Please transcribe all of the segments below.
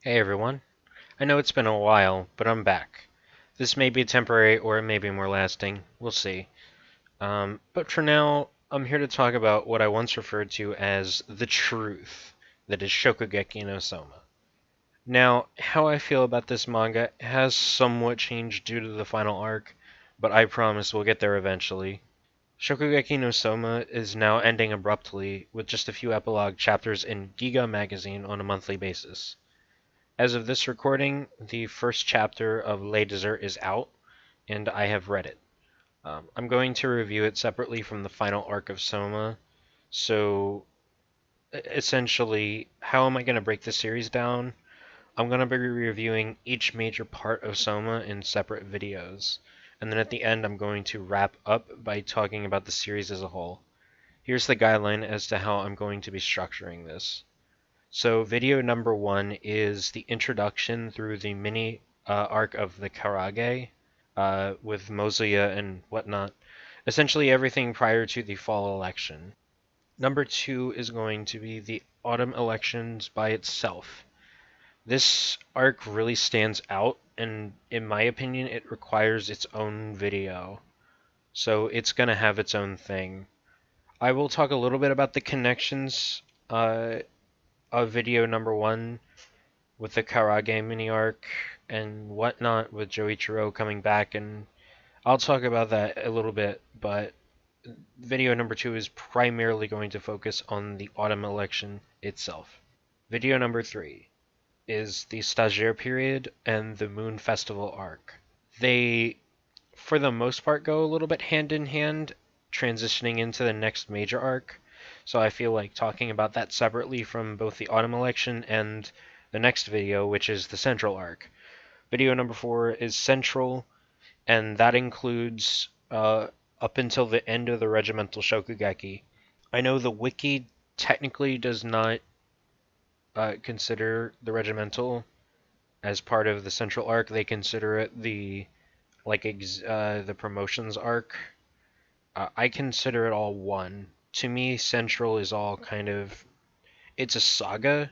Hey everyone. I know it's been a while, but I'm back. This may be temporary or it may be more lasting. We'll see. But for now, I'm here to talk about what I once referred to as the truth that is Shokugeki no Soma. Now, how I feel about this manga has somewhat changed due to the final arc, but I promise we'll get there eventually. Shokugeki no Soma is now ending abruptly with just a few epilogue chapters in Giga magazine on a monthly basis. As of this recording, the first chapter of Les Desert is out, and I have read it. I'm going to review it separately from the final arc of Soma. So, essentially, how am I going to break the series down? I'm going to be reviewing each major part of Soma in separate videos. And then at the end, I'm going to wrap up by talking about the series as a whole. Here's the guideline as to how I'm going to be structuring this. So video number one is the introduction through the mini arc of the Karage with Mozuya and whatnot. Essentially everything prior to the fall election. Number two is going to be the autumn elections by itself. This arc really stands out, and in my opinion, it requires its own video. So it's going to have its own thing. I will talk a little bit about the connections of video number one with the Karage mini arc and whatnot with Joichiro coming back, and I'll talk about that a little bit, but video number two is primarily going to focus on the autumn election itself. Video number three is the Stagiaire period and the Moon Festival arc. They, for the most part, go a little bit hand in hand, transitioning into the next major arc. So I feel like talking about that separately from both the autumn election and the next video, which is the central arc. Video number four is central, and that includes up until the end of the regimental Shokugeki. I know the wiki technically does not consider the regimental as part of the central arc. They consider it the the promotions arc. I consider it all one. To me, Central is all kind of it's a saga,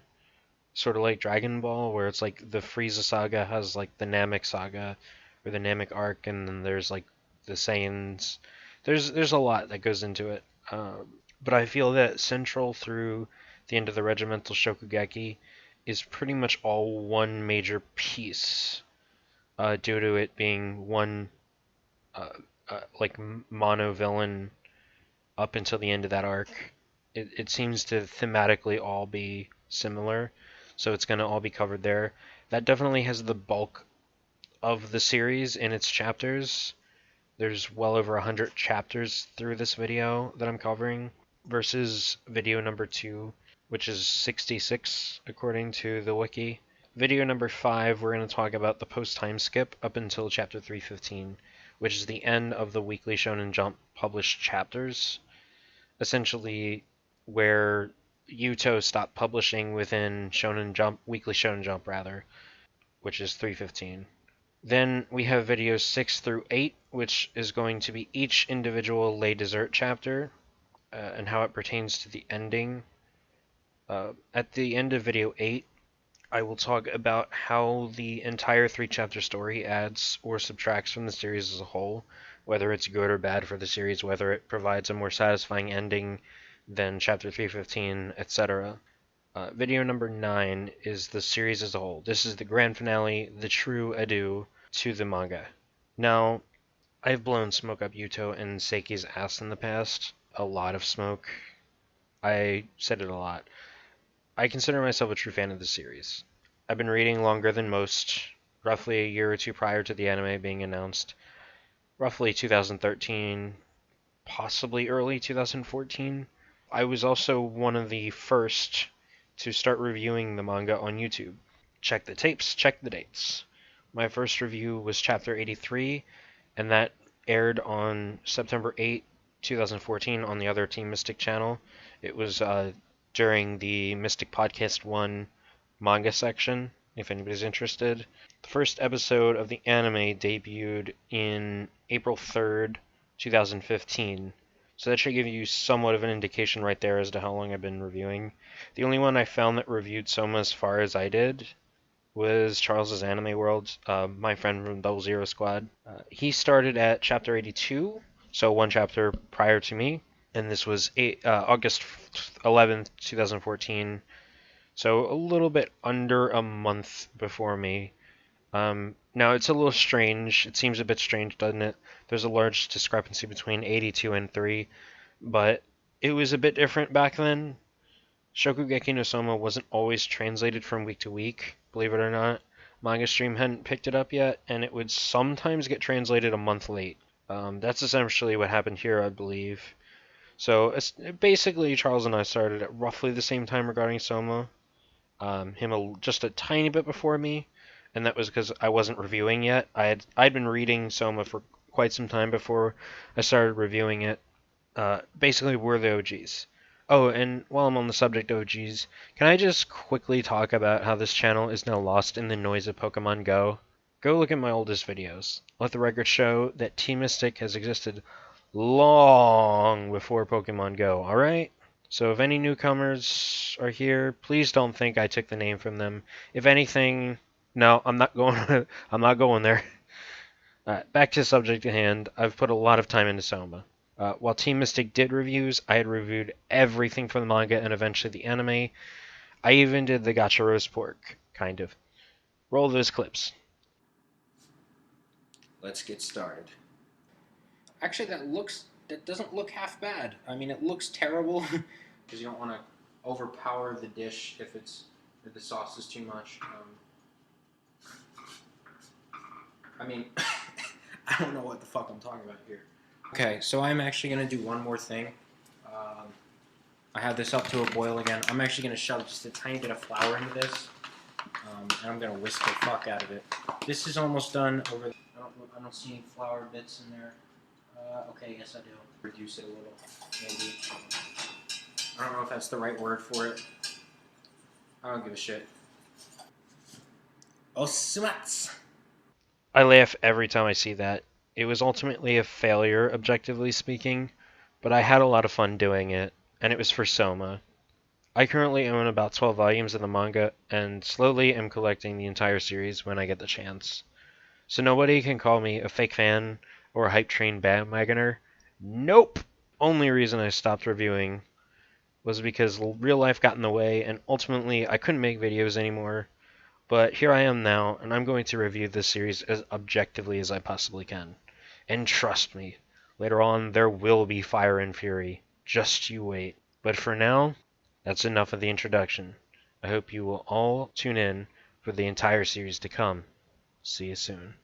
sort of like Dragon Ball, where it's like the Frieza saga has like the Namek saga or the Namek arc, and then there's like the Saiyans. There's a lot that goes into it, but I feel that Central through the end of the Regimental Shokugeki is pretty much all one major piece, due to it being one uh, like mono villain up until the end of that arc. It seems to thematically all be similar, so it's going to all be covered there. That definitely has the bulk of the series in its chapters. There's well over 100 chapters through this video that I'm covering, versus video number 2, which is 66 according to the wiki. Video number 5, we're going to talk about the post-time skip up until chapter 315, which is the end of the weekly Shonen Jump published chapters. Essentially, where Yuto stopped publishing within Shonen Jump, Weekly Shonen Jump rather, which is 315. Then we have videos 6 through 8, which is going to be each individual Les Desert chapter and how it pertains to the ending. At the end of video 8, I will talk about how the entire 3 chapter story adds or subtracts from the series as a whole, whether it's good or bad for the series, whether it provides a more satisfying ending than chapter 315, etc. Video number 9 is the series as a whole. This is the grand finale, the true adieu to the manga. Now, I've blown smoke up Yuto and Seiki's ass in the past. A lot of smoke. I said it a lot. I consider myself a true fan of the series. I've been reading longer than most, roughly a year or two prior to the anime being announced. Roughly 2013, possibly early 2014. I was also one of the first to start reviewing the manga on YouTube. Check the tapes, check the dates. My first review was chapter 83, and that aired on September 8, 2014 on the other Team Mystic channel. It was during the Mystic Podcast 1 manga section, if anybody's interested. The first episode of the anime debuted in April 3rd, 2015. So that should give you somewhat of an indication right there as to how long I've been reviewing. The only one I found that reviewed Soma as far as I did was Charles's Anime World, my friend from Double Zero Squad. He started at chapter 82, so one chapter prior to me, and this was August 11th, 2014, so a little bit under a month before me. Now, it's a little strange. It seems a bit strange, doesn't it? There's a large discrepancy between 82 and 3, but it was a bit different back then. Shokugeki no Soma wasn't always translated from week to week, believe it or not. Manga Stream hadn't picked it up yet, and it would sometimes get translated a month late. That's essentially what happened here, I believe. So basically, Charles and I started at roughly the same time regarding Soma. Just a tiny bit before me, and that was because I wasn't reviewing yet. I'd been reading Soma for quite some time before I started reviewing it. Basically, we're the OGs. Oh, and while I'm on the subject of OGs, can I just quickly talk about how this channel is now lost in the noise of Pokemon Go? Go look at my oldest videos. Let the record show that Team Mystic has existed long before Pokemon Go, alright? So if any newcomers are here, please don't think I took the name from them. If anything, no, I'm not going. I'm not going there. Back to the subject at hand. I've put a lot of time into Soma. While Team Mystic did reviews, I had reviewed everything from the manga and eventually the anime. I even did the Gacha roast pork, kind of. Roll those clips. Let's get started. Actually, that doesn't look half bad. I mean, it looks terrible because you don't want to overpower the dish if the sauce is too much. I mean, I don't know what the fuck I'm talking about here. Okay, so I'm actually gonna do one more thing. I have this up to a boil again. I'm actually gonna shove just a tiny bit of flour into this, and I'm gonna whisk the fuck out of it. This is almost done. I don't see any flour bits in there. Okay, yes I do. Reduce it a little, maybe. I don't know if that's the right word for it. I don't give a shit. Osumats! I laugh every time I see that. It was ultimately a failure, objectively speaking, but I had a lot of fun doing it, and it was for Soma. I currently own about 12 volumes of the manga, and slowly am collecting the entire series when I get the chance. So nobody can call me a fake fan or a hype train bandwagoner. Nope! Only reason I stopped reviewing was because real life got in the way, and ultimately I couldn't make videos anymore. But here I am now, and I'm going to review this series as objectively as I possibly can. And trust me, later on there will be fire and fury. Just you wait. But for now, that's enough of the introduction. I hope you will all tune in for the entire series to come. See you soon.